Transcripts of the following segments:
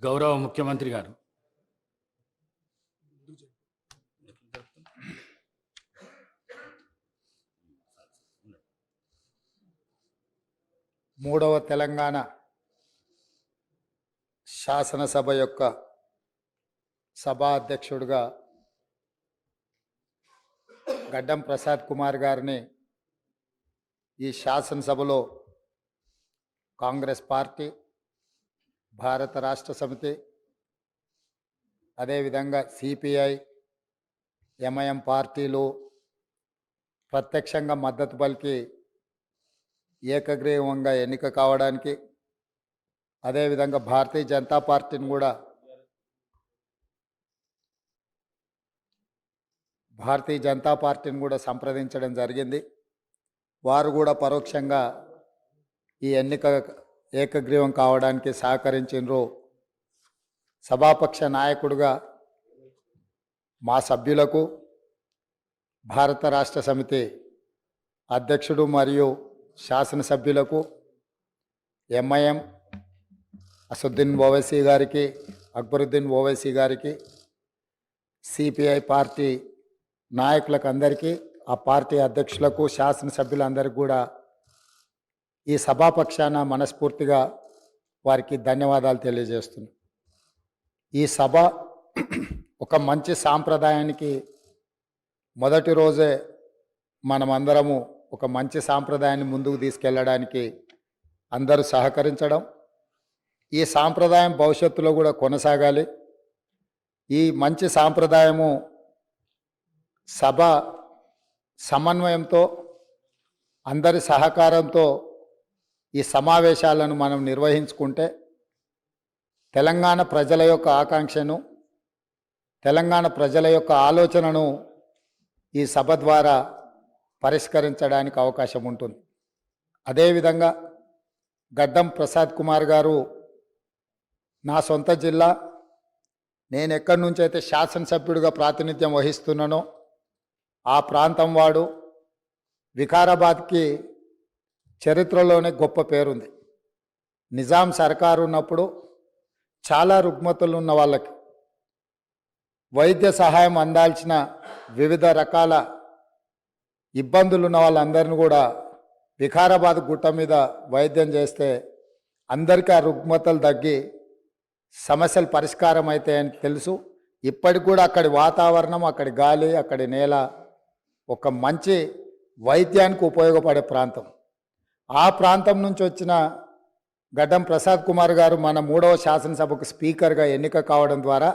గౌరవ ముఖ్యమంత్రి గారు మూడవ తెలంగాణ శాసనసభ యొక్క సభా అధ్యక్షుడిగా గడ్డం ప్రసాద్ కుమార్ గారిని ఈ శాసనసభలో కాంగ్రెస్ పార్టీ, భారత రాష్ట్ర సమితి, అదేవిధంగా సిపిఐ, ఎంఐఎం పార్టీలు ప్రత్యక్షంగా మద్దతు పలికి ఏకగ్రీవంగా ఎన్నిక కావడానికి, అదేవిధంగా భారతీయ జనతా పార్టీని కూడా సంప్రదించడం జరిగింది. వారు కూడా పరోక్షంగా ఈ ఎన్నిక ఏకగ్రీవం కావడానికి సహకరించారు. సభాపక్ష నాయకుడిగా మా సభ్యులకు, భారత రాష్ట్ర సమితి అధ్యక్షుడు మరియు శాసనసభ్యులకు, ఎంఐఎం అసదుద్దీన్ ఓవైసీ గారికి, అక్బరుద్దీన్ ఓవైసీ గారికి, సిపిఐ పార్టీ నాయకులకు అందరికీ, ఆ పార్టీ అధ్యక్షులకు, శాసనసభ్యులందరికీ కూడా ఈ సభాపక్షాన మనస్ఫూర్తిగా వారికి ధన్యవాదాలు తెలియజేస్తున్నాను. ఈ సభ ఒక మంచి సాంప్రదాయానికి మొదటి రోజే మనమందరము ఒక మంచి సాంప్రదాయాన్ని ముందుకు తీసుకెళ్ళడానికి అందరూ సహకరించడం, ఈ సాంప్రదాయం భవిష్యత్తులో కూడా కొనసాగాలి. ఈ మంచి సాంప్రదాయము సభ సమన్వయంతో, అందరి సహకారంతో ఈ సమావేశాలను మనం నిర్వహించుకుంటే తెలంగాణ ప్రజల యొక్క ఆకాంక్షను, తెలంగాణ ప్రజల యొక్క ఆలోచనను ఈ సభ ద్వారా పరిష్కరించడానికి అవకాశం ఉంటుంది. అదేవిధంగా గడ్డం ప్రసాద్ కుమార్ గారు నా సొంత జిల్లా, నేను ఎక్కడి నుంచి అయితే శాసనసభ్యుడిగా ప్రాతినిధ్యం వహిస్తున్నానో ఆ ప్రాంతం వాడు. వికారాబాద్కి చరిత్రలోనే గొప్ప పేరుంది. నిజాం సర్కారు ఉన్నప్పుడు చాలా రుగ్మతలు ఉన్న వాళ్ళకి వైద్య సహాయం అందాల్సిన వివిధ రకాల ఇబ్బందులు ఉన్న వాళ్ళందరినీ కూడా వికారాబాద్ గుట్ట మీద వైద్యం చేస్తే అందరికీ ఆ రుగ్మతలు తగ్గి సమస్యలు పరిష్కారం అవుతాయని తెలుసు. ఇప్పటికి కూడా అక్కడి వాతావరణం, అక్కడి గాలి, అక్కడి నేల ఒక మంచి వైద్యానికి ఉపయోగపడే ప్రాంతం. ఆ ప్రాంతం నుంచి వచ్చిన గడ్డం ప్రసాద్ కుమార్ గారు మన 3వ శాసనసభకు స్పీకర్గా ఎన్నిక కావడం ద్వారా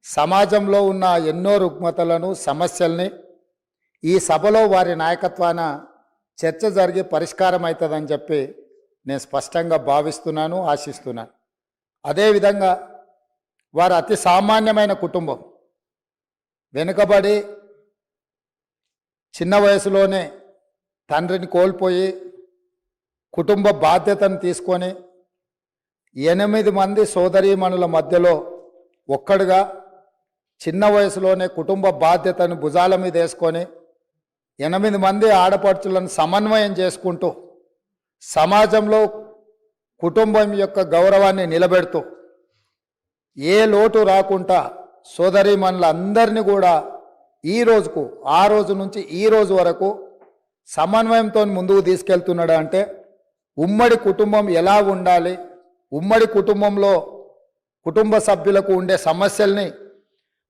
సమాజంలో ఉన్న ఎన్నో రుగ్మతలను, సమస్యల్ని ఈ సభలో వారి నాయకత్వాన చర్చ జరిగి పరిష్కారం అవుతుందని చెప్పి నేను స్పష్టంగా భావిస్తున్నాను, ఆశిస్తున్నాను. అదేవిధంగా వారు అతి సామాన్యమైన కుటుంబం. వెనుకబడి చిన్న వయసులోనే తండ్రిని కోల్పోయి కుటుంబ బాధ్యతను తీసుకొని 8 మంది సోదరీమణుల మధ్యలో ఒక్కడుగా చిన్న వయసులోనే కుటుంబ బాధ్యతను భుజాల మీద వేసుకొని 8 మంది ఆడపడుచులను సమన్వయం చేసుకుంటూ సమాజంలో కుటుంబం యొక్క గౌరవాన్ని నిలబెడుతూ ఏ లోటు రాకుండా సోదరీమణులందరినీ కూడా ఈ రోజుకు, ఆ రోజు నుంచి ఈ రోజు వరకు సమన్వయంతో ముందుకు తీసుకెళ్తున్నాడు. అంటే ఉమ్మడి కుటుంబం ఎలా ఉండాలి, ఉమ్మడి కుటుంబంలో కుటుంబ సభ్యులకు ఉండే సమస్యల్ని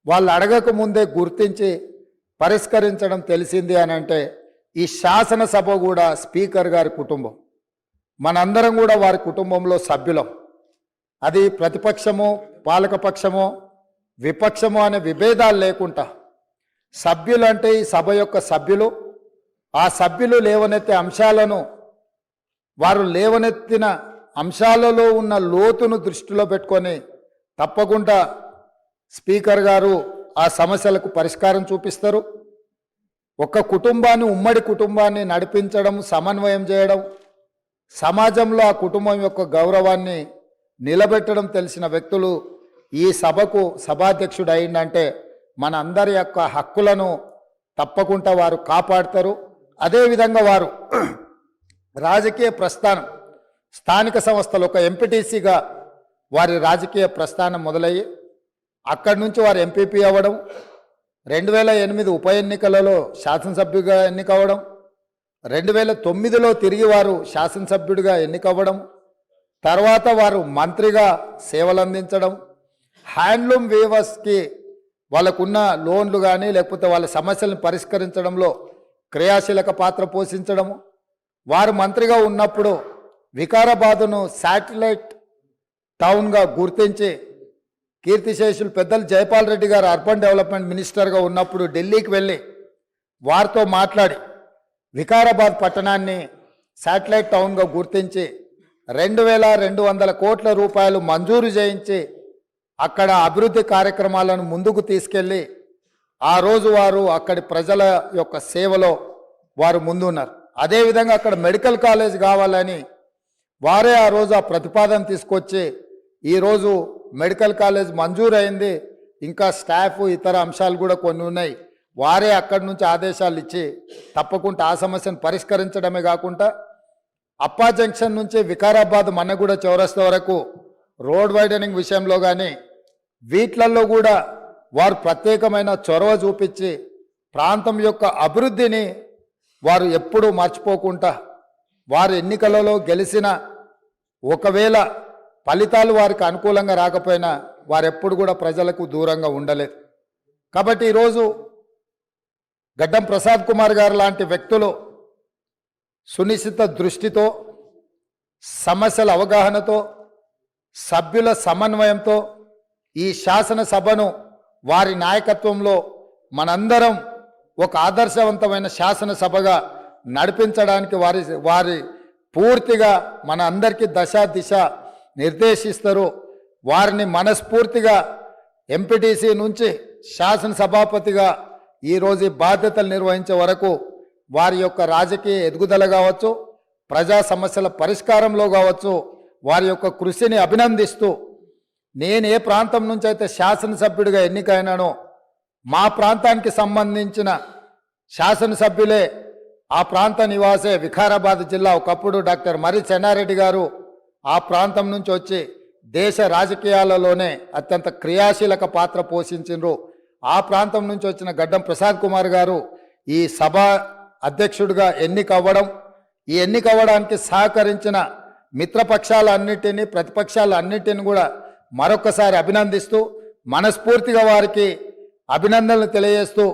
వాళ్ళు అడగక ముందే గుర్తించి పరిష్కరించడం తెలిసింది అని అంటే ఈ శాసనసభ కూడా స్పీకర్ గారి కుటుంబం. మనందరం కూడా వారి కుటుంబంలో సభ్యులం. అది ప్రతిపక్షము, పాలకపక్షము, విపక్షము అనే విభేదాలు లేకుండా సభ్యులు అంటే ఈ సభ యొక్క సభ్యులు. ఆ సభ్యులు లేవనెత్తే అంశాలను, వారు లేవనెత్తిన అంశాలలో ఉన్న లోతును దృష్టిలో పెట్టుకొని తప్పకుండా స్పీకర్ గారు ఆ సమస్యలకు పరిష్కారం చూపిస్తారు. ఒక కుటుంబాన్ని, ఉమ్మడి కుటుంబాన్ని నడిపించడం, సమన్వయం చేయడం, సమాజంలో ఆ కుటుంబం యొక్క గౌరవాన్ని నిలబెట్టడం తెలిసిన వ్యక్తులు ఈ సభకు సభాధ్యక్షుడు అయిందంటే మన అందరి యొక్క హక్కులను తప్పకుండా వారు కాపాడతారు. అదేవిధంగా వారు రాజకీయ ప్రస్థానం, స్థానిక సంస్థలు ఒక ఎంపీటీసీగా వారి రాజకీయ ప్రస్థానం మొదలయ్యి అక్కడి నుంచి వారు ఎంపీపీ అవ్వడం, 2008 ఉప ఎన్నికలలో శాసనసభ్యుడిగా ఎన్నికవ్వడం, 2009లో తిరిగి వారు శాసనసభ్యుడిగా ఎన్నికవ్వడం, తర్వాత వారు మంత్రిగా సేవలు అందించడం, హ్యాండ్లూమ్ వీవర్స్కి వాళ్ళకున్న లోన్లు కానీ లేకపోతే వాళ్ళ సమస్యలను పరిష్కరించడంలో క్రియాశీలక పాత్ర పోషించడము, వారు మంత్రిగా ఉన్నప్పుడు వికారాబాదును శాటిలైట్ టౌన్గా గుర్తించి కీర్తిశేషులు పెద్దలు జైపాల్ రెడ్డి గారు అర్బన్ డెవలప్మెంట్ మినిస్టర్గా ఉన్నప్పుడు ఢిల్లీకి వెళ్ళి వారితో మాట్లాడి వికారాబాద్ పట్టణాన్ని శాటిలైట్ టౌన్గా గుర్తించి 2200 కోట్ల రూపాయలు మంజూరు చేయించి అక్కడ అభివృద్ధి కార్యక్రమాలను ముందుకు తీసుకెళ్ళి ఆ రోజు వారు అక్కడి ప్రజల యొక్క సేవలో వారు ముందున్నారు. అదేవిధంగా అక్కడ మెడికల్ కాలేజ్ కావాలని వారే ఆ రోజు ఆ ప్రతిపాదన తీసుకొచ్చి ఈరోజు మెడికల్ కాలేజ్ మంజూరు అయింది. ఇంకా స్టాఫ్ ఇతర అంశాలు కూడా కొన్ని ఉన్నాయి. వారే అక్కడి నుంచి ఆదేశాలు ఇచ్చి తప్పకుండా ఆ సమస్యను పరిష్కరించడమే కాకుండా అప్పా జంక్షన్ నుంచి వికారాబాద్ మన్నగూడ చౌరస్తా వరకు రోడ్ వైడనింగ్ విషయంలో కానీ వీట్లల్లో కూడా వారు ప్రత్యేకమైన చొరవ చూపించి ప్రాంతం యొక్క అభివృద్ధిని వారు ఎప్పుడూ మర్చిపోకుండా వారు ఎన్నికలలో గెలిచిన ఒకవేళ ఫలితాలు వారికి అనుకూలంగా రాకపోయినా వారెప్పుడు కూడా ప్రజలకు దూరంగా ఉండలేదు. కాబట్టి ఈరోజు గడ్డం ప్రసాద్ కుమార్ గారు లాంటి వ్యక్తులు సునిశ్చిత దృష్టితో, సమస్యల అవగాహనతో, సభ్యుల సమన్వయంతో ఈ శాసనసభను వారి నాయకత్వంలో మనందరం ఒక ఆదర్శవంతమైన శాసనసభగా నడిపించడానికి వారి పూర్తిగా మన అందరికీ దశ దిశ నిర్దేశిస్తారు. వారిని మనస్ఫూర్తిగా ఎంపీటీసీ నుంచి శాసనసభాపతిగా ఈరోజు బాధ్యతలు నిర్వహించే వరకు వారి యొక్క రాజకీయ ఎదుగుదల కావచ్చు, ప్రజా సమస్యల పరిష్కారంలో కావచ్చు, వారి యొక్క కృషిని అభినందిస్తూ నేను ఏ ప్రాంతం నుంచి అయితే శాసనసభ్యుడిగా ఎన్నికైనానో మా ప్రాంతానికి సంబంధించిన శాసనసభ్యులే ఆ ప్రాంత నివాసే వికారాబాద్ జిల్లా ఒకప్పుడు డాక్టర్ మరి చెన్నారెడ్డి గారు ఆ ప్రాంతం నుంచి వచ్చి దేశ రాజకీయాలలోనే అత్యంత క్రియాశీలక పాత్ర పోషించారు. ఆ ప్రాంతం నుంచి వచ్చిన గడ్డం ప్రసాద్ కుమార్ గారు ఈ సభ అధ్యక్షుడిగా ఎన్నికవ్వడం, ఈ ఎన్నికవ్వడానికి సహకరించిన మిత్రపక్షాలన్నిటినీ ప్రతిపక్షాలన్నిటిని కూడా మరొకసారి అభినందిస్తూ మనస్ఫూర్తిగా వారికి అభినందనలు తెలియజేస్తూ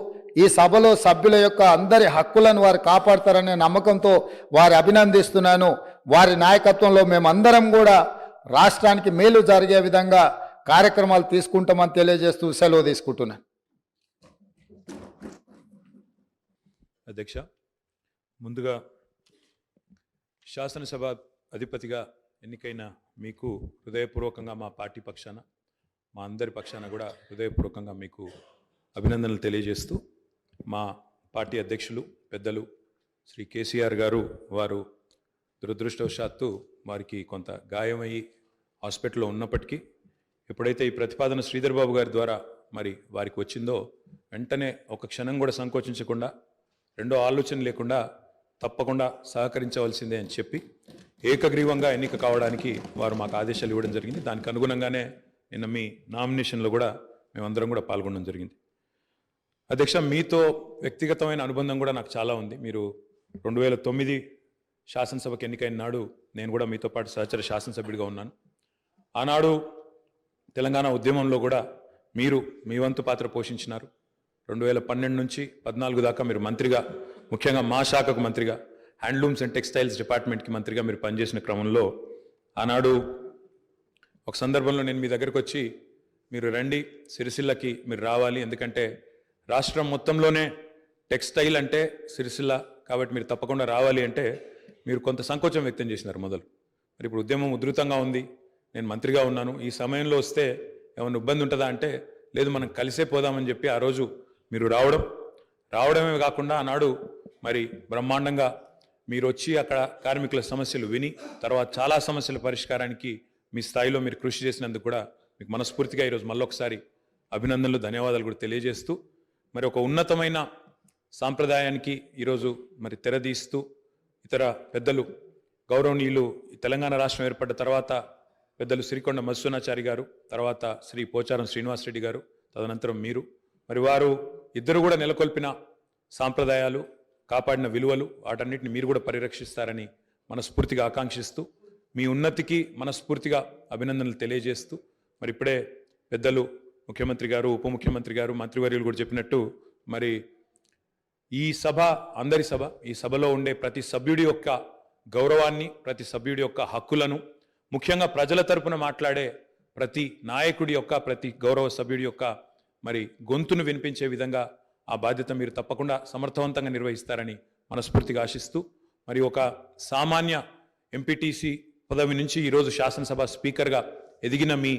ఈ సభలో సభ్యుల యొక్క అందరి హక్కులను వారు కాపాడతారనే నమ్మకంతో వారి అభినందిస్తున్నాను. వారి నాయకత్వంలో మేమందరం కూడా రాష్ట్రానికి మేలు జరిగే విధంగా కార్యక్రమాలు తీసుకుంటామని తెలియజేస్తూ సెలవు తీసుకుంటున్నాను. అధ్యక్ష, ముందుగా శాసనసభ అధిపతిగా ఎన్నికైన మీకు హృదయపూర్వకంగా మా పార్టీ పక్షాన, మా అందరి పక్షాన కూడా హృదయపూర్వకంగా మీకు అభినందనలు తెలియజేస్తూ, మా పార్టీ అధ్యక్షులు పెద్దలు శ్రీ కేసీఆర్ గారు వారు దురదృష్టవశాత్తు వారికి కొంత గాయమయ్యి హాస్పిటల్లో ఉన్నప్పటికీ ఎప్పుడైతే ఈ ప్రతిపాదన శ్రీధర్ బాబు గారి ద్వారా మరి వారికి వచ్చిందో వెంటనే ఒక క్షణం కూడా సంకోచించకుండా, రెండో ఆలోచన లేకుండా తప్పకుండా సహకరించవలసిందే అని చెప్పి ఏకగ్రీవంగా ఎన్నిక కావడానికి వారు మాకు ఆదేశాలు ఇవ్వడం జరిగింది. దానికి అనుగుణంగానే నిన్న మీ నామినేషన్లో కూడా మేమందరం కూడా పాల్గొనడం జరిగింది. అధ్యక్ష, మీతో వ్యక్తిగతమైన అనుబంధం కూడా నాకు చాలా ఉంది. మీరు 2009 శాసనసభకు ఎన్నికైన నాడు నేను కూడా మీతో పాటు సహచర శాసనసభ్యుడిగా ఉన్నాను. ఆనాడు తెలంగాణ ఉద్యమంలో కూడా మీరు మీ వంతు పాత్ర పోషించినారు. 2012 నుంచి 14 దాకా మీరు మంత్రిగా, ముఖ్యంగా మా శాఖకు మంత్రిగా, హ్యాండ్లూమ్స్ అండ్ టెక్స్టైల్స్ డిపార్ట్మెంట్కి మంత్రిగా మీరు పనిచేసిన క్రమంలో ఆనాడు ఒక సందర్భంలో నేను మీ దగ్గరకు వచ్చి మీరు రండి, సిరిసిల్లకి మీరు రావాలి, ఎందుకంటే రాష్ట్రం మొత్తంలోనే టెక్స్టైల్ అంటే సిరిసిల్ల కాబట్టి మీరు తప్పకుండా రావాలి అంటే మీరు కొంత సంకోచం వ్యక్తం చేసినారు మొదలు. మరి ఇప్పుడు ఉద్యమం ఉధృతంగా ఉంది, నేను మంత్రిగా ఉన్నాను, ఈ సమయంలో వస్తే ఏమైనా ఇబ్బంది ఉంటుందా అంటే లేదు, మనం కలిసే పోదామని చెప్పి ఆ రోజు మీరు రావడమే కాకుండా ఆనాడు మరి బ్రహ్మాండంగా మీరు వచ్చి అక్కడ కార్మికుల సమస్యలు విని తర్వాత చాలా సమస్యల పరిష్కారానికి మీ స్థాయిలో మీరు కృషి చేసినందుకు కూడా మీకు మనస్ఫూర్తిగా ఈరోజు మళ్ళొకసారి అభినందనలు, ధన్యవాదాలు కూడా తెలియజేస్తూ, మరి ఒక ఉన్నతమైన సాంప్రదాయానికి ఈరోజు మరి తెరదీస్తూ ఇతర పెద్దలు గౌరవనీయులు తెలంగాణ రాష్ట్రం ఏర్పడ్డ తర్వాత పెద్దలు సిరికొండ మత్స్యనాచారి గారు, తర్వాత శ్రీ పోచారం శ్రీనివాసరెడ్డి గారు, తదనంతరం మీరు, మరి వారు ఇద్దరు కూడా నెలకొల్పిన సాంప్రదాయాలు, కాపాడిన విలువలు, వాటన్నిటిని మీరు కూడా పరిరక్షిస్తారని మనస్ఫూర్తిగా ఆకాంక్షిస్తూ, మీ ఉన్నతికి మనస్ఫూర్తిగా అభినందనలు తెలియజేస్తూ, మరి ఇప్పుడే పెద్దలు ముఖ్యమంత్రి గారు, ఉప ముఖ్యమంత్రి గారు, మంత్రివర్యులు కూడా చెప్పినట్టు, మరి ఈ సభ అందరి సభ, ఈ సభలో ఉండే ప్రతి సభ్యుడి యొక్క గౌరవాన్ని, ప్రతి సభ్యుడి యొక్క హక్కులను, ముఖ్యంగా ప్రజల తరపున మాట్లాడే ప్రతి నాయకుడి యొక్క, ప్రతి గౌరవ సభ్యుడి యొక్క మరి గొంతును వినిపించే విధంగా ఆ బాధ్యత మీరు తప్పకుండా సమర్థవంతంగా నిర్వహిస్తారని మనస్ఫూర్తిగా ఆశిస్తూ, మరి ఒక సామాన్య ఎంపీటీసీ పదవి నుంచి ఈరోజు శాసనసభ స్పీకర్గా ఎదిగిన మీ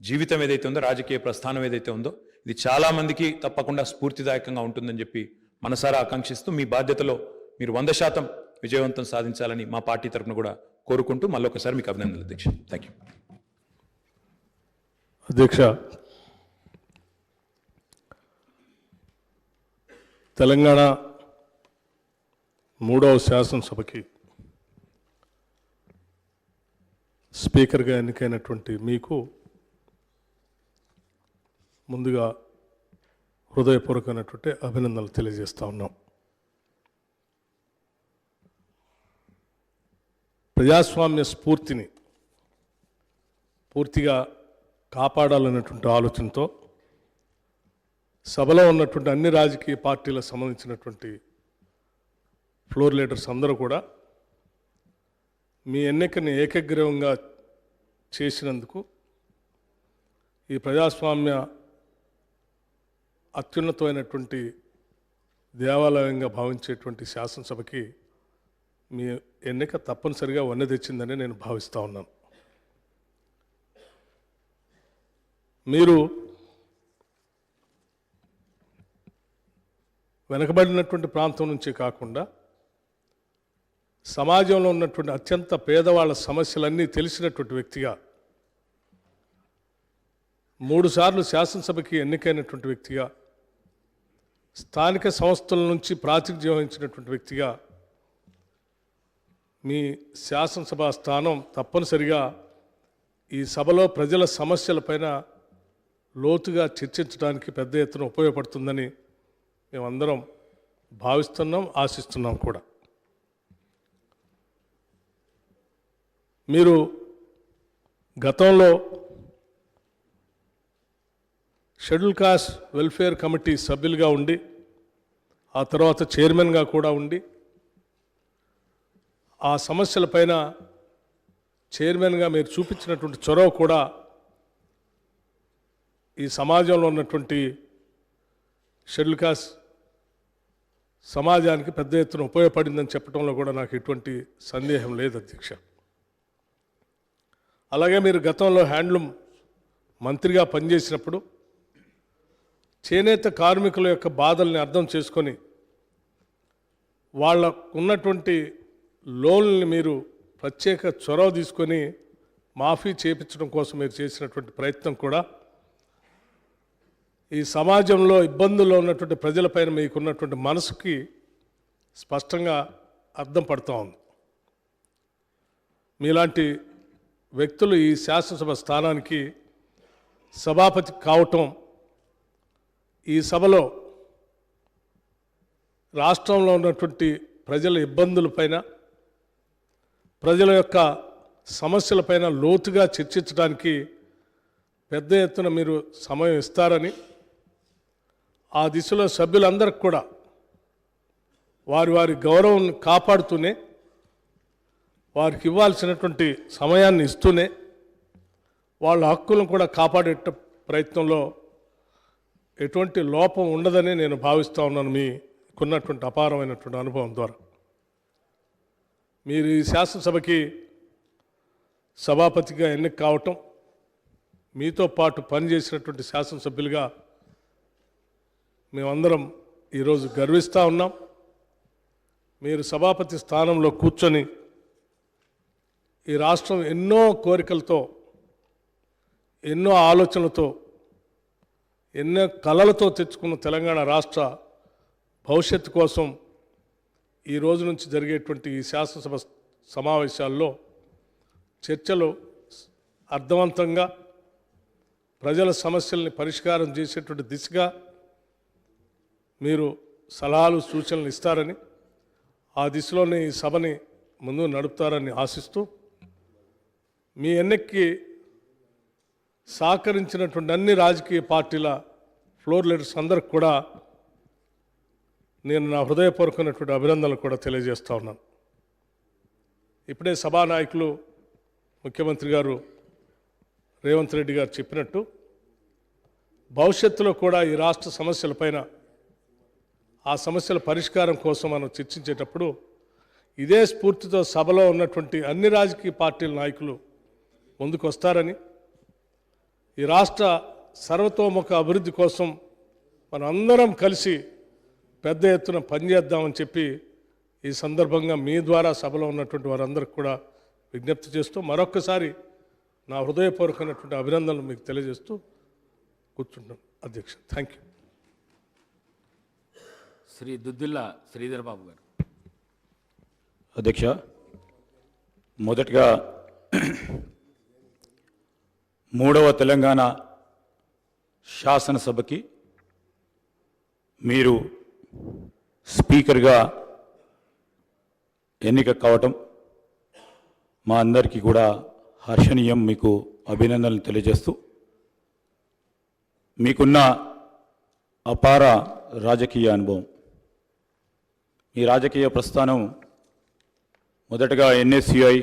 జీవితం ఏదైతే ఉందో, రాజకీయ ప్రస్థానం ఏదైతే ఉందో, ఇది చాలామందికి తప్పకుండా స్ఫూర్తిదాయకంగా ఉంటుందని చెప్పి మనసారా ఆకాంక్షిస్తూ, మీ బాధ్యతలో మీరు 100% విజయవంతం సాధించాలని మా పార్టీ తరఫున కూడా కోరుకుంటూ మళ్ళొకసారి మీకు అభినందనలు అధ్యక్ష. Thank you. అధ్యక్ష, తెలంగాణ 3వ శాసనసభకి స్పీకర్గా ఎన్నికైనటువంటి మీకు ముందుగా హృదయపూర్వకమైనటువంటి అభినందనలు తెలియజేస్తా ఉన్నాం. ప్రజాస్వామ్య స్ఫూర్తిని పూర్తిగా కాపాడాలనేటువంటి ఆలోచనతో సభలో ఉన్నటువంటి అన్ని రాజకీయ పార్టీలకు సంబంధించినటువంటి ఫ్లోర్ లీడర్స్ అందరూ కూడా మీ ఎన్నికని ఏకగ్రీవంగా చేసినందుకు ఈ ప్రజాస్వామ్య అత్యున్నతమైనటువంటి దేవాలయంగా భావించేటువంటి శాసనసభకి మీ ఎన్నిక తప్పనిసరిగా వన్నె తెచ్చిందని నేను భావిస్తూ ఉన్నాను. మీరు వెనకబడినటువంటి ప్రాంతం నుంచి కాకుండా సమాజంలో ఉన్నటువంటి అత్యంత పేదవాళ్ళ సమస్యలన్నీ తెలిసినటువంటి వ్యక్తిగా, 3 సార్లు శాసనసభకి ఎన్నికైనటువంటి వ్యక్తిగా, స్థానిక సంస్థల నుంచి ప్రాతినిధ్యం వహించినటువంటి వ్యక్తిగా మీ శాసనసభ స్థానం తప్పనిసరిగా ఈ సభలో ప్రజల సమస్యలపైన లోతుగా చర్చించడానికి పెద్ద ఎత్తున ఉపయోగపడుతుందని మేమందరం భావిస్తున్నాం, ఆశిస్తున్నాం కూడా. మీరు గతంలో షెడ్యూల్ కాస్ట్ వెల్ఫేర్ కమిటీ సభ్యులుగా ఉండి, ఆ తర్వాత చైర్మన్గా కూడా ఉండి, ఆ సమస్యలపైన చైర్మన్గా మీరు చూపించినటువంటి చొరవ కూడా ఈ సమాజంలో ఉన్నటువంటి షెడ్యూల్ కాస్ట్ సమాజానికి పెద్ద ఎత్తున ఉపయోగపడిందని చెప్పడంలో కూడా నాకు ఎటువంటి సందేహం లేదు అధ్యక్ష. అలాగే మీరు గతంలో హ్యాండ్లూమ్ మంత్రిగా పనిచేసినప్పుడు చేనేత కార్మికుల యొక్క బాధల్ని అర్థం చేసుకొని వాళ్ళకు ఉన్నటువంటి లోన్లని మీరు ప్రత్యేక చొరవ తీసుకొని మాఫీ చేయించడం కోసం మీరు చేసినటువంటి ప్రయత్నం కూడా ఈ సమాజంలో ఇబ్బందుల్లో ఉన్నటువంటి ప్రజలపైన మీకున్నటువంటి మనసుకి స్పష్టంగా అర్థం పడుతూ ఉంది. మీలాంటి వ్యక్తులు ఈ శాసనసభ స్థానానికి సభాపతి కావటం, ఈ సభలో రాష్ట్రంలో ఉన్నటువంటి ప్రజల ఇబ్బందులపైన, ప్రజల యొక్క సమస్యలపైన లోతుగా చర్చించడానికి పెద్ద ఎత్తున మీరు సమయం ఇస్తారని, ఆ దిశలో సభ్యులందరికీ కూడా వారి వారి గౌరవం కాపాడుతూనే, వారికి ఇవ్వాల్సినటువంటి సమయాన్ని ఇస్తూనే, వాళ్ళ హక్కులను కూడా కాపాడే ప్రయత్నంలో ఎటువంటి లోపం ఉండదని నేను భావిస్తూ ఉన్నాను మీకున్నటువంటి అపారమైనటువంటి అనుభవం ద్వారా. మీరు ఈ శాసనసభకి సభాపతిగా ఎన్నిక కావటం, మీతో పాటు పనిచేసినటువంటి శాసనసభ్యులుగా మేమందరం ఈరోజు గర్విస్తూ ఉన్నాం. మీరు సభాపతి స్థానంలో కూర్చొని ఈ రాష్ట్రం ఎన్నో కోరికలతో, ఎన్నో ఆలోచనలతో, ఎన్నో కలలతో తెచ్చుకున్న తెలంగాణ రాష్ట్ర భవిష్యత్తు కోసం ఈ రోజు నుంచి జరిగేటువంటి ఈ శాసనసభ సమావేశాల్లో చర్చలు అర్థవంతంగా ప్రజల సమస్యల్ని పరిష్కారం చేసేటువంటి దిశగా మీరు సలహాలు సూచనలు ఇస్తారని, ఆ దిశలోనే ఈ సభని ముందు నడుపుతారని ఆశిస్తూ, మీ ఎన్నికకి సహకరించినటువంటి అన్ని రాజకీయ పార్టీల ఫ్లోర్ లీడర్స్ అందరికి కూడా నేను నా హృదయపూర్వకమైనటువంటి అభినందనలు కూడా తెలియజేస్తూ ఉన్నాను. ఇప్పుడే సభానాయకులు ముఖ్యమంత్రి గారు రేవంత్ రెడ్డి గారు చెప్పినట్టు భవిష్యత్తులో కూడా ఈ రాష్ట్ర సమస్యలపైన, ఆ సమస్యల పరిష్కారం కోసం మనం చర్చించేటప్పుడు ఇదే స్ఫూర్తితో సభలో ఉన్నటువంటి అన్ని రాజకీయ పార్టీల నాయకులు ముందుకు వస్తారని, ఈ రాష్ట్ర సర్వతోముఖ అభివృద్ధి కోసం మనం అందరం కలిసి పెద్ద ఎత్తున పనిచేద్దామని చెప్పి ఈ సందర్భంగా మీ ద్వారా సభలో ఉన్నటువంటి వారందరికీ కూడా విజ్ఞప్తి చేస్తూ మరొక్కసారి నా హృదయపూర్వకమైనటువంటి అభినందనలు మీకు తెలియజేస్తూ కూర్చుంటాను. అధ్యక్ష, థ్యాంక్ యూ. శ్రీ దుద్దిల్ల శ్రీధర్ బాబు గారు. అధ్యక్ష, మొదటగా 3వ తెలంగాణ శాసనసభకి మీరు స్పీకర్గా ఎన్నిక కావటం మా అందరికీ కూడా హర్షణీయం. మీకు అభినందనలు తెలియజేస్తూ, మీకున్న అపార రాజకీయ అనుభవం, మీ రాజకీయ ప్రస్థానం మొదటగా NSUI,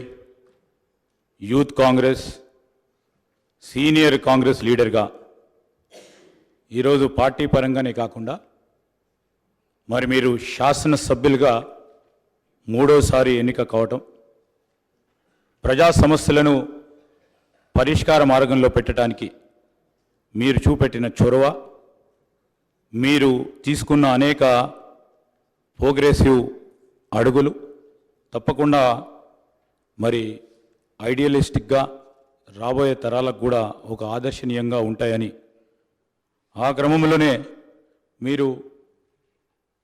youth Congress, senior Congress లీడర్గా ఈరోజు పార్టీ పరంగానే కాకుండా మరి మీరు శాసనసభ్యులుగా 3వసారి ఎన్నిక కావటం, ప్రజా సమస్యలను పరిష్కార మార్గంలో పెట్టడానికి మీరు చూపెట్టిన చొరవ, మీరు తీసుకున్న అనేక ప్రోగ్రెసివ్ అడుగులు తప్పకుండా మరి ఐడియలిస్టిక్గా రాబోయే తరాలకు కూడా ఒక ఆదర్శనీయంగా ఉంటాయని, ఆ క్రమంలోనే మీరు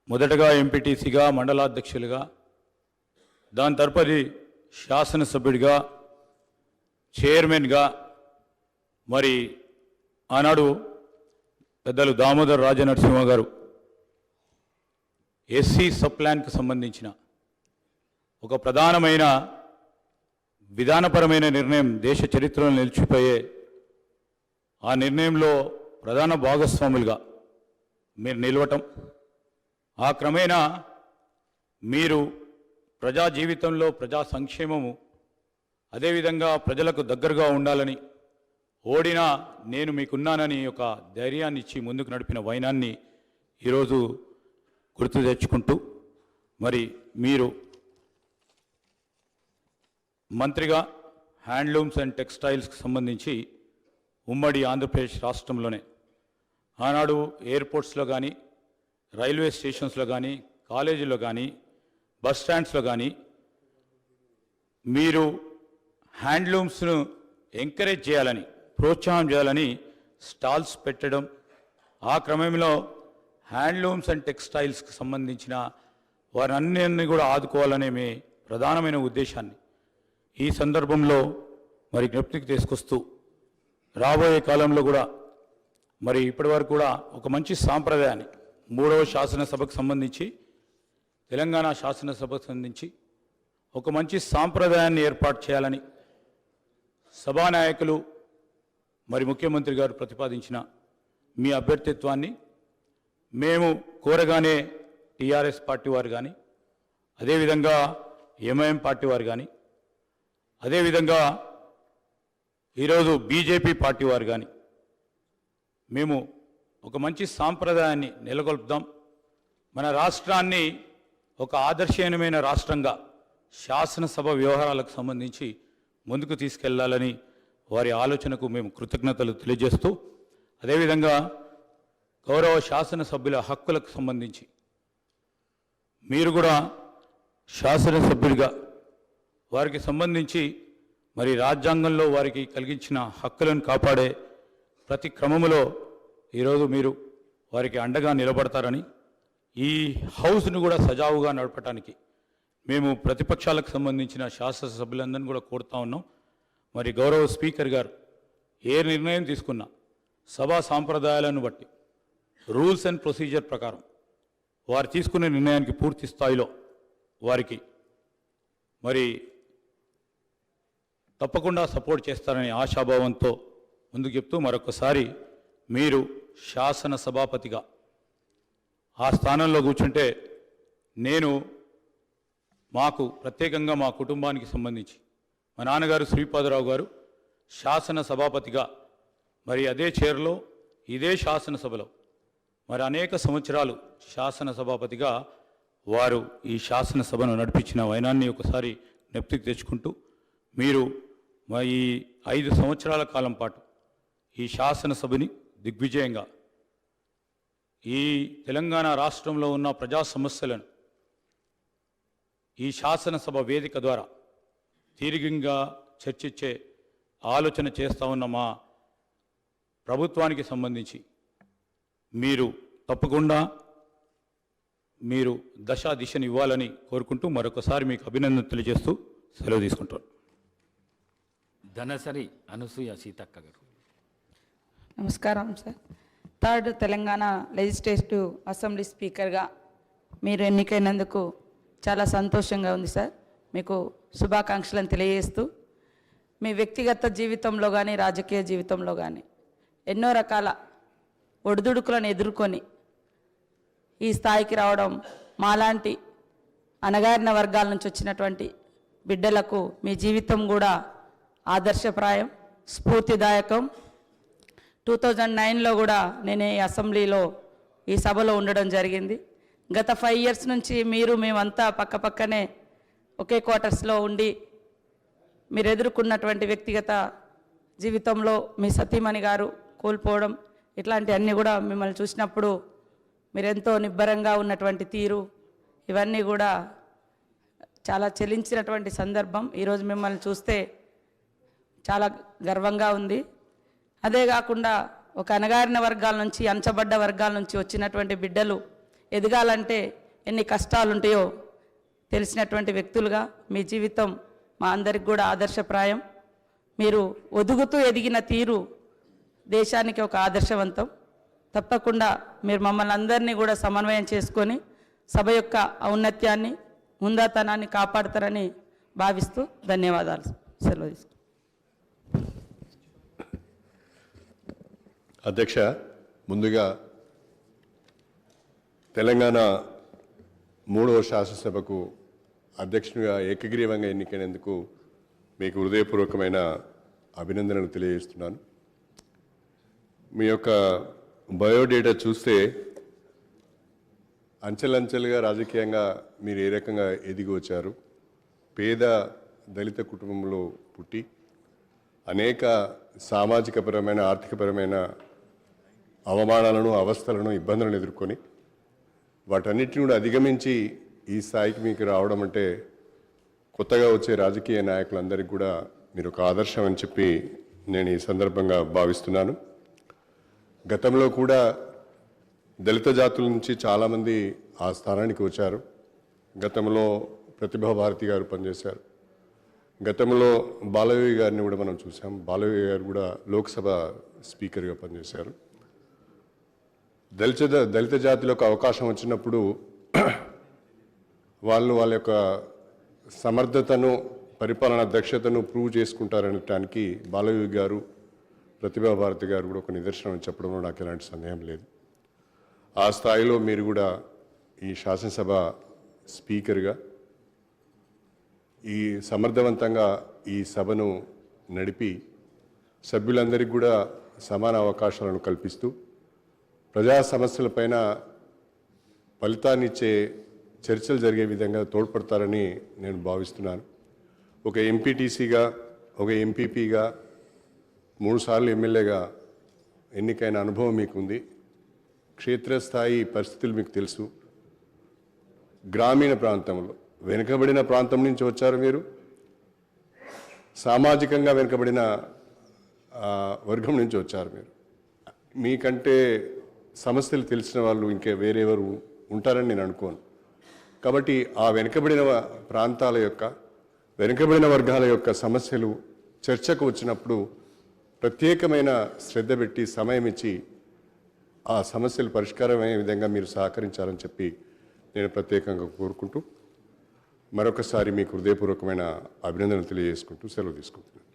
మొదటగా ఎంపీటీసీగా, మండలాధ్యక్షులుగా, దాని తదుపరి శాసనసభ్యుడిగా, చైర్మన్గా, మరి ఆనాడు పెద్దలు దామోదర్ రాజనరసింహ గారు ఎస్సీ సబ్ ప్లాన్కి సంబంధించిన ఒక ప్రధానమైన విధానపరమైన నిర్ణయం, దేశ చరిత్రలో నిలిచిపోయే ఆ నిర్ణయంలో ప్రధాన భాగస్వాములుగా మీరు నిలవటం, ఆ క్రమేణా మీరు ప్రజా జీవితంలో ప్రజా సంక్షేమము, అదేవిధంగా ప్రజలకు దగ్గరగా ఉండాలని, ఓడినా నేను మీకున్నానని ఒక ధైర్యాన్ని ఇచ్చి ముందుకు నడిపిన వైనాన్ని ఈరోజు గుర్తు తెచ్చుకుంటూ, మరి మీరు మంత్రిగా హ్యాండ్లూమ్స్ అండ్ టెక్స్టైల్స్కి సంబంధించి ఉమ్మడి ఆంధ్రప్రదేశ్ రాష్ట్రంలోనే ఆనాడు ఎయిర్పోర్ట్స్లో కానీ, రైల్వే స్టేషన్స్లో కానీ, కాలేజీలో కానీ, బస్ స్టాండ్స్లో కానీ మీరు హ్యాండ్లూమ్స్ను ఎంకరేజ్ చేయాలని, ప్రోత్సాహం చేయాలని స్టాల్స్ పెట్టడం, ఆ క్రమంలో హ్యాండ్లూమ్స్ అండ్ టెక్స్టైల్స్కి సంబంధించిన వారన్నిటిని కూడా ఆదుకోవాలనే మీ ప్రధానమైన ఉద్దేశాన్ని ఈ సందర్భంలో మరి జ్ఞప్తికి తీసుకొస్తూ, రాబోయే కాలంలో కూడా మరి ఇప్పటివరకు కూడా ఒక మంచి సాంప్రదాయాన్ని 3వ శాసనసభకు సంబంధించి, తెలంగాణ శాసనసభకు సంబంధించి ఒక మంచి సాంప్రదాయాన్ని ఏర్పాటు చేయాలని సభానాయకులు మరి ముఖ్యమంత్రి గారు ప్రతిపాదించిన మీ అభ్యర్థిత్వాన్ని మేము కోరగానే టీఆర్ఎస్ పార్టీ వారు కానీ, అదేవిధంగా ఎంఐఎం పార్టీ వారు కానీ, అదేవిధంగా ఈరోజు బీజేపీ పార్టీ వారు కానీ మేము ఒక మంచి సాంప్రదాయాన్ని నెలకొల్పుదాం, మన రాష్ట్రాన్ని ఒక ఆదర్శనీయమైన రాష్ట్రంగా శాసనసభ వ్యవహారాలకు సంబంధించి ముందుకు తీసుకెళ్లాలని వారి ఆలోచనకు మేము కృతజ్ఞతలు తెలియజేస్తూ, అదేవిధంగా గౌరవ శాసనసభ్యుల హక్కులకు సంబంధించి మీరు కూడా శాసనసభ్యుడిగా వారికి సంబంధించి మరి రాజ్యాంగంలో వారికి కలిగించిన హక్కులను కాపాడే ప్రతి క్రమములో ఈరోజు మీరు వారికి అండగా నిలబడతారని, ఈ హౌస్ను కూడా సజావుగా నడపడానికి మేము ప్రతిపక్షాలకు సంబంధించిన శాసనసభ్యులందరినీ కూడా కోరుతా ఉన్నాం. మరి గౌరవ స్పీకర్ గారు ఏ నిర్ణయం తీసుకున్నా సభా సాంప్రదాయాలను బట్టి రూల్స్ అండ్ ప్రొసీజర్ ప్రకారం వారు తీసుకునే నిర్ణయానికి పూర్తి స్థాయిలో వారికి మరి తప్పకుండా సపోర్ట్ చేస్తారనే ఆశాభావంతో ముందుకు చెప్తూ మరొకసారి మీరు శాసన సభాపతిగా ఆ స్థానంలో కూర్చుంటే నేను మాకు ప్రత్యేకంగా మా కుటుంబానికి సంబంధించి మా నాన్నగారు శ్రీపాదరావు గారు శాసన సభాపతిగా మరి అదే చైర్లో ఇదే శాసనసభలో మరి అనేక సంవత్సరాలు శాసన సభాపతిగా వారు ఈ శాసనసభను నడిపించిన వైనాన్ని ఒకసారి జ్ఞప్తికి తెచ్చుకుంటూ మీరు ఈ 5 సంవత్సరాల కాలం పాటు ఈ శాసనసభని దిగ్విజయంగా ఈ తెలంగాణ రాష్ట్రంలో ఉన్న ప్రజా సమస్యలను ఈ శాసనసభ వేదిక ద్వారా తీరికంగా చర్చించే ఆలోచన చేస్తూ ఉన్న మా ప్రభుత్వానికి సంబంధించి మీరు తప్పకుండా మీరు దిశని ఇవ్వాలని కోరుకుంటూ మరొకసారి మీకు అభినందన తెలియజేస్తూ సెలవు తీసుకుంటాను. ధనసరి అనసూయ సీతక్క గారు. నమస్కారం sir. Third Telangana legislative assembly స్పీకర్గా మీరు ఎన్నికైనందుకు చాలా సంతోషంగా ఉంది సార్. మీకు శుభాకాంక్షలను తెలియజేస్తూ మీ వ్యక్తిగత జీవితంలో కానీ రాజకీయ జీవితంలో కానీ ఎన్నో రకాల ఒడిదుడుకులను ఎదుర్కొని ఈ స్థాయికి రావడం మాలాంటి అణగారిన వర్గాల నుంచి వచ్చినటువంటి బిడ్డలకు మీ జీవితం కూడా ఆదర్శప్రాయం, స్ఫూర్తిదాయకం. 2009లో కూడా నేను ఈ అసెంబ్లీలో ఈ సభలో ఉండడం జరిగింది. గత 5 ఇయర్స్ నుంచి మేమంతా పక్కపక్కనే ఒకే క్వార్టర్స్లో ఉండి మీరు ఎదుర్కొన్నటువంటి వ్యక్తిగత జీవితంలో మీ సతీమణి గారు కోల్పోవడం ఇట్లాంటివన్నీ కూడా మిమ్మల్ని చూసినప్పుడు మీరెంతో నిబ్బరంగా ఉన్నటువంటి తీరు ఇవన్నీ కూడా చాలా చెలించినటువంటి సందర్భం. ఈరోజు మిమ్మల్ని చూస్తే చాలా గర్వంగా ఉంది. అదే కాకుండా ఒక అణగారిన వర్గాల నుంచి అంచబడ్డ వర్గాల నుంచి వచ్చినటువంటి బిడ్డలు ఎదగాలంటే ఎన్ని కష్టాలు ఉంటాయో తెలిసినటువంటి వ్యక్తులుగా మీ జీవితం మా అందరికి కూడా ఆదర్శప్రాయం. మీరు ఒదుగుతూ ఎదిగిన తీరు దేశానికి ఒక ఆదర్శవంతం. తప్పకుండా మీరు మమ్మల్ని అందరినీ కూడా సమన్వయం చేసుకొని సభ యొక్క ఔన్నత్యాన్ని ముందాతనాన్ని కాపాడతారని భావిస్తూ ధన్యవాదాలు. సెలవు తీసుకుంటాను. అధ్యక్ష, ముందుగా తెలంగాణ 3వ శాసనసభకు అధ్యక్షునిగా ఏకగ్రీవంగా ఎన్నికైనందుకు మీకు హృదయపూర్వకమైన అభినందనలు తెలియజేస్తున్నాను. మీ యొక్క బయోడేటా చూస్తే అంచెలంచెలుగా రాజకీయంగా మీరు ఏ రకంగా ఎదిగి వచ్చారు. పేద దళిత కుటుంబంలో పుట్టి అనేక సామాజికపరమైన ఆర్థికపరమైన అవమానాలను, అవస్థలను, ఇబ్బందులను ఎదుర్కొని వాటన్నిటిని కూడా అధిగమించి ఈ స్థాయికి మీకు రావడం అంటే కొత్తగా వచ్చే రాజకీయ నాయకులందరికీ కూడా మీరు ఒక ఆదర్శం అని చెప్పి నేను ఈ సందర్భంగా భావిస్తున్నాను. గతంలో కూడా దళిత జాతుల నుంచి చాలామంది ఆ స్థానానికి వచ్చారు. గతంలో ప్రతిభా భారతి గారు పనిచేశారు. గతంలో బాలయోగి గారిని కూడా మనం చూసాం. బాలయోగి గారు కూడా లోక్సభ స్పీకర్గా పనిచేశారు. దళిత జాతిలోకి అవకాశం వచ్చినప్పుడు వాళ్ళ యొక్క సమర్థతను, పరిపాలనా దక్షతను ప్రూవ్ చేసుకుంటారనటానికి బాలయోగి గారు, ప్రతిభా భారతి గారు కూడా ఒక నిదర్శనం చెప్పడంలో నాకు ఎలాంటి సందేహం లేదు. ఆ స్థాయిలో మీరు కూడా ఈ శాసనసభ స్పీకర్గా ఈ సమర్థవంతంగా ఈ సభను నడిపి సభ్యులందరికీ కూడా సమాన అవకాశాలను కల్పిస్తూ ప్రజా సమస్యలపైన ఫలితాన్నిచ్చే చర్చలు జరిగే విధంగా తోడ్పడతారని నేను భావిస్తున్నాను. ఒక ఎంపీటీసీగా, ఒక ఎంపీపీగా, 3 సార్లు ఎమ్మెల్యేగా ఎన్నికైన అనుభవం మీకుంది. క్షేత్రస్థాయి పరిస్థితులు మీకు తెలుసు. గ్రామీణ ప్రాంతంలో వెనుకబడిన ప్రాంతం నుంచి వచ్చారు మీరు. సామాజికంగా వెనుకబడిన వర్గం నుంచి వచ్చారు మీరు. మీకంటే సమస్యలు తెలిసిన వాళ్ళు ఇంకే వేరెవరు ఉంటారని నేను అనుకోను. కాబట్టి ఆ వెనుకబడిన ప్రాంతాల యొక్క, వెనుకబడిన వర్గాల యొక్క సమస్యలు చర్చకు వచ్చినప్పుడు ప్రత్యేకమైన శ్రద్ధ పెట్టి సమయం ఇచ్చి ఆ సమస్యలు పరిష్కారమయ్యే విధంగా మీరు సహకరించాలని చెప్పి నేను ప్రత్యేకంగా కోరుకుంటూ మరొకసారి మీకు హృదయపూర్వకమైన అభినందనలు తెలియజేసుకుంటూ సెలవు తీసుకుంటున్నాను.